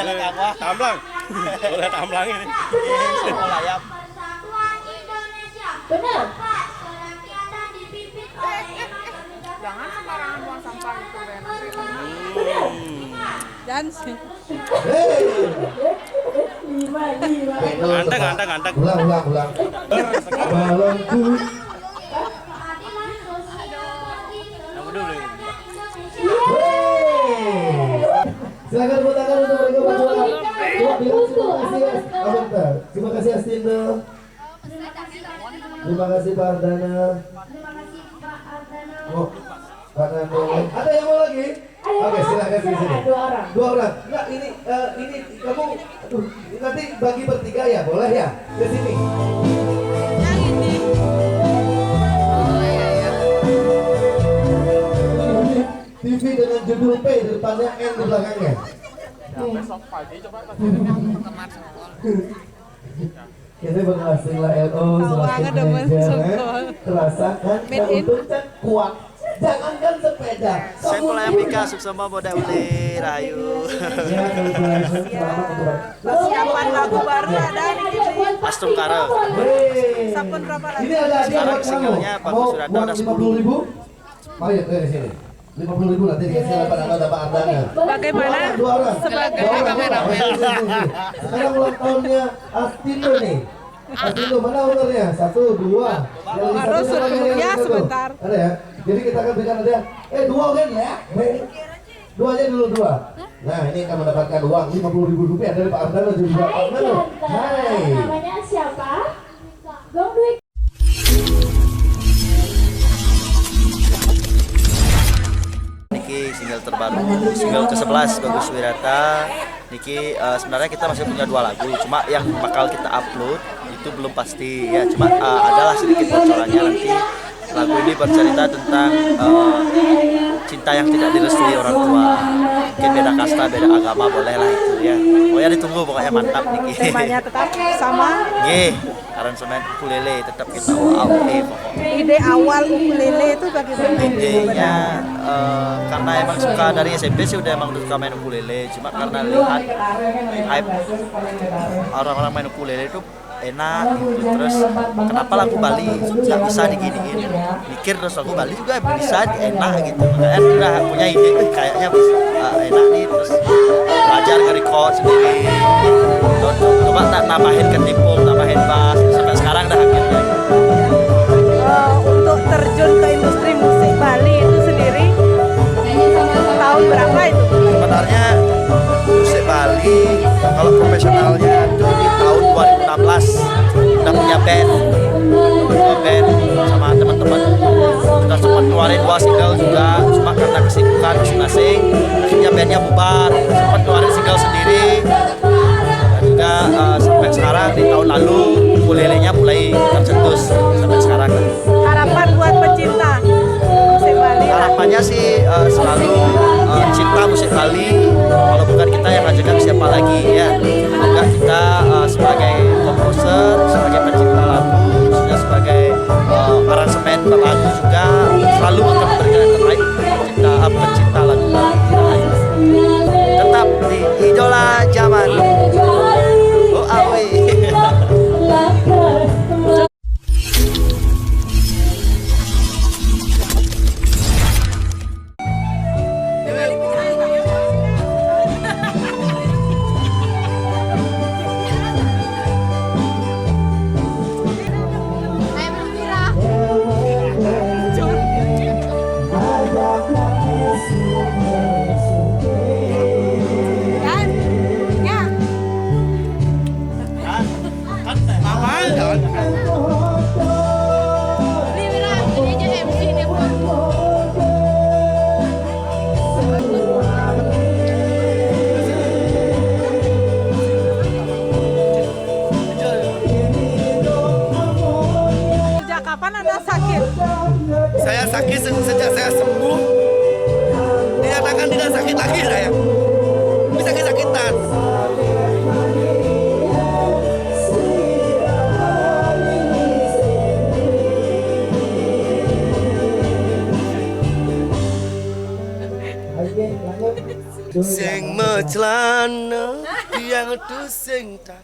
Tamblang. Boleh tamblang ini. Layap. Benar. Jangan sembarangan buang sampah itu, Ben. Dan sih. Anteng. Ulang. Balonku. Yang dulu ini. Silakan tepuk tangan untuk mereka berdua. Terima kasih Astindo. Terima kasih Pak Ardana. Oh, Pak Nando. Ada yang mau lagi? Oke, silakan di sini. Dua orang. Enggak, ini kamu nanti bagi bertiga ya, boleh ya? Ke sini. Yang ini. Oh iya. TV dengan judul P di depannya, N di belakangnya. Besok pagi coba kasih teman sekolah. Kita berhasil lah LO Tawangan demen sekolah. Terasakan untuk cek kuat. Jangankan sepeda. Saya pelayan Mika Suksoma Boda Uli Rayu. Persiapan lagu baru ada nih gini. Astrum Kara. Sampun berapa lagi? Ini ada hadiah Sekarang buat kamu. singlenya Pak Mau Surata uang ada 50.000? Mari dari sini. 50.000 nanti dikasih oleh Pak Nando dan Pak Ardana. Bagaimana? Dua orang. Sebagai Dua orang. kameramen. Sekarang ulang tahunnya Astindo nih. Astindo mana ownernya? 1, 2. Baru suruh ya sebentar. Ada ya? Jadi kita akan berikan hadiah. Dua kan ya? Dua aja dulu dua. Nah ini akan mendapatkan uang 50.000 rupiah dari Pak Ardana dan juga Pak Nando. Hai. Namanya siapa? Gong Dwi. Niki single terbaru, single ke-11 Bagus Wirata. Niki sebenarnya kita masih punya 2 lagu, cuma yang bakal kita upload itu belum pasti ya. Cuma adalah sedikit bocorannya nanti. Lagu ini bercerita tentang cinta yang tidak direstui orang tua. Mungkin beda kasta, beda agama, boleh lah itu ya. Pokoknya ditunggu, pokoknya mantap Niki. Temanya tetap sama. Nggih, aransemen ukulele tetap kita pokoknya. Ide awal ukulele itu bagaimana? Idenya karena emang suka dari SMP sih udah emang suka main ukulele, cuma karena lihat hype orang-orang main ukulele itu enak gitu. Terus kenapa lagu Bali nggak bisa diginiin, mikir terus lagu Bali juga bisa enak gitu, makanya udah punya ide kayaknya enak nih, terus belajar nge-record sendiri, coba tak nambahin ketipung, nambahin bass, sampai sekarang dah akhirnya. Untuk terjun ke industri musik Bali itu sendiri tahun berapa itu? Sebenarnya musik Bali kalau profesionalnya itu di tahun 2016 udah punya band sama teman-teman, sudah sempat keluarin 2 single juga, cuma karena kesibukan masing-masing akhirnya bandnya bubar, sempat keluarin single sendiri dan juga sampai sekarang di tahun lalu ukulelenya mulai tercetus sampai sekarang. Harapan buat pecinta musik Bali. Harapannya sih selalu cinta musik Bali, kalau bukan kita yang ngajakan siapa lagi ya. Semoga kita sebagai komposer, sebagai pencipta lagu, juga sebagai aransemen lagu juga selalu akan memberikan yang terbaik pecinta lagu Bali. Tetap di idola zaman. Oh awe. Sejak kapan Anda sakit? Saya sakit sejak saya sembuh, dinyatakan tidak sakit lagi saya. Bisa sakit-sakitan. Sing celana yang tu sing tak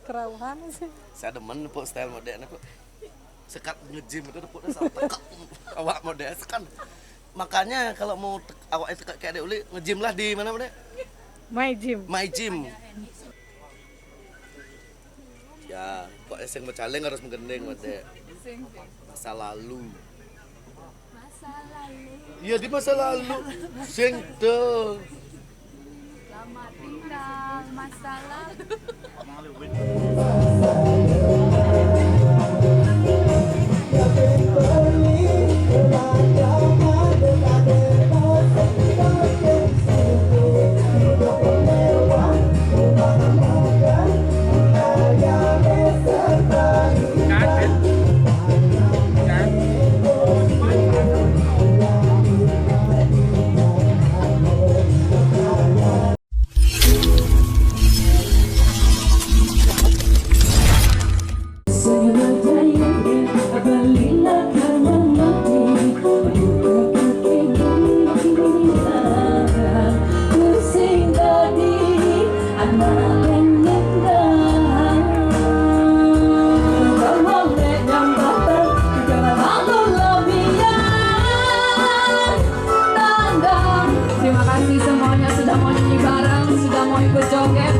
Kerauhan sih. saya demen pok style modern pok sekat nge-gym itu pok sampai tekak awak modern sekan makanya kalau mau awak tekak kayak Dek Uli nge-gym lah di mana Dek? My gym. My Gym ya kok sing mecaling harus menggending Dek masa lalu iya di masa lalu sing tuh Selamat tinggal masa lalu. Terima kasih semuanya sudah mau nyanyi bareng, sudah mau ikut joget.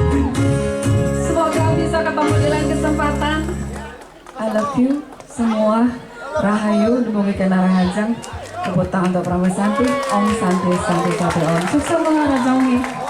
Semoga bisa ketemu di lain kesempatan. I love you semua. Rahayu, dumugi kena rahajang. Tepuk tangan untuk Pramu Santi. Om Santi Santi Santi Om. Sukses mengarah jauhi.